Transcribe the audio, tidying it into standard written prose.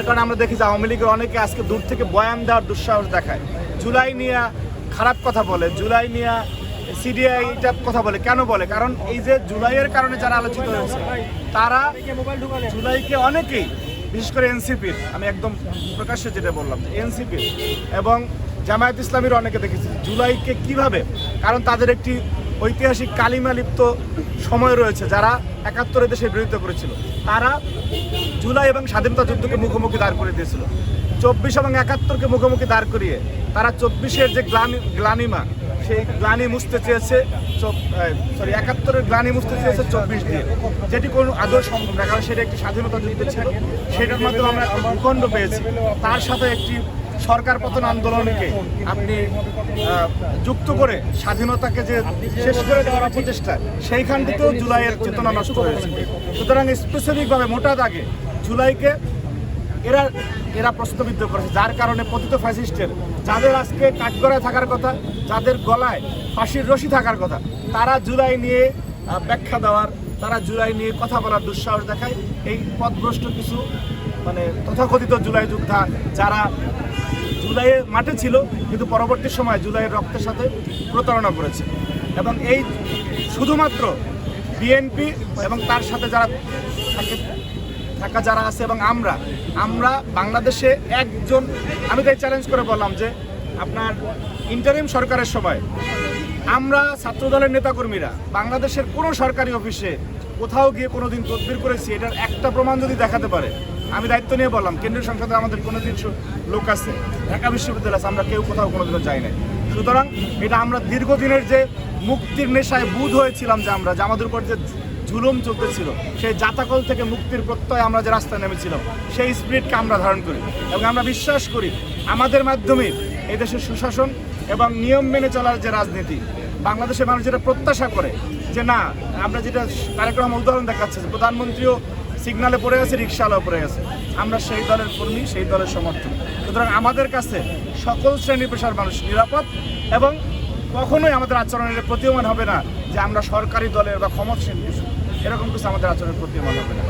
কারণ আমরা দেখি যে আওয়ামী লীগের অনেকে আজকে দূর থেকে বয়ান দেওয়ার দুঃসাহস দেখায়, জুলাই নিয়ে খারাপ কথা বলে, জুলাই নিয়ে সিডিআই এটা কথা বলে। কেন বলে? কারণ এই যে জুলাইয়ের কারণে যারা আলোচিত হয়েছে তারা জুলাইকে অনেকেই, বিশেষ করে এনসিপির, আমি একদম প্রকাশ্যে যেটা বললাম, এনসিপির এবং জামায়াত ইসলামীর অনেকে দেখেছি জুলাইকে কিভাবে, কারণ তাদের একটি ঐতিহাসিক কালিমা লিপ্ত সময় রয়েছে, যারা ৭১ দেশের বিরোধিতা করেছিল, তারা জুলাই এবং স্বাধীনতা যুদ্ধকে মুখোমুখি দাঁড় করে দিয়েছিল। ২৪ এবং ৭১কে মুখোমুখি দাঁড় করিয়ে তারা ২৪-এর যে গ্লানিমা, সেই গ্লানি মুছতে চেয়েছে, ৭১-এর গ্লানি মুছতে চেয়েছে ২৪ দিয়ে, যেটি কোনো আদৌ সম্ভব না, কারণ সেটা একটি স্বাধীনতা যুদ্ধ ছিল। সেটার মাধ্যমে আমরা একটা ভূখণ্ড পেয়েছি। তার সাথে একটি সরকার পতন আন্দোলনকে আপনি যুক্ত করে স্বাধীনতাকে যে শেষ করে দেওয়ার প্রচেষ্টা, সেইখানটিতেও জুলাইয়ের চেতনা নষ্ট হয়েছে। সুতরাং স্পেসিফিকভাবে মোটা দাগে জুলাইকে এরা প্রশ্নবিদ্ধ করেছে, যার কারণে পতিত ফ্যাসিস্টের যাদের আজকে কাঠগড়ায় থাকার কথা, যাদের গলায় ফাঁসির রশি থাকার কথা, তারা জুলাই নিয়ে ব্যাখ্যা দেওয়ার, তারা জুলাই নিয়ে কথা বলার দুঃসাহস দেখায়। এই পথভ্রষ্ট কিছু তথাকথিত জুলাই যোদ্ধা, যারা জুলাইয়ের মাঠে ছিল কিন্তু পরবর্তী সময় জুলাইয়ের রক্তের সাথে প্রতারণা করেছে। এবং এই শুধুমাত্র বিএনপি এবং তার সাথে যারা থাকা যারা আছে এবং আমরা বাংলাদেশে একজন, আমি তাই চ্যালেঞ্জ করে বললাম যে আপনার ইন্টারিম সরকারের সময় আমরা ছাত্রদলের নেতাকর্মীরা বাংলাদেশের কোনো সরকারি অফিসে কোথাও গিয়ে কোনোদিন তদবির করেছি, এটার একটা প্রমাণ যদি দেখাতে পারে, আমি দায়িত্ব নিয়ে বললাম, কেন্দ্রীয় সংসদে আমাদের কোনোদিন লোক আছে, ঢাকা বিশ্ববিদ্যালয় আছে, আমরা কেউ কোথাও কোনোদিনও যাই নাই। সুতরাং এটা আমরা দীর্ঘদিনের যে মুক্তির নেশায় বুধ হয়েছিলাম, যে আমরা, যে আমাদের উপর যে জুলুম চলতেছিল, সেই জাতাকল থেকে মুক্তির প্রত্যয় আমরা যে রাস্তায় নেমেছিলাম, সেই স্পিরিটকে আমরা ধারণ করি এবং আমরা বিশ্বাস করি আমাদের মাধ্যমে এই দেশের সুশাসন এবং নিয়ম মেনে চলার যে রাজনীতি, বাংলাদেশের মানুষ যেটা প্রত্যাশা করে, যে না, আমরা যেটা তারেক রহমান উদাহরণ দেখাচ্ছে, যে প্রধানমন্ত্রীও সিগনালে পড়ে গেছে, রিক্সাওয়ালাও পড়ে গেছে, আমরা সেই দলের কর্মী, সেই দলের সমর্থক। সুতরাং আমাদের কাছে সকল শ্রেণী পেশার মানুষ নিরাপদ এবং কখনোই আমাদের আচরণের প্রতীয়মান হবে না যে আমরা সরকারি দলের বা ক্ষমতাসীন কিছু, এরকম কিছু আমাদের আচরণের প্রতীয়মান হবে না।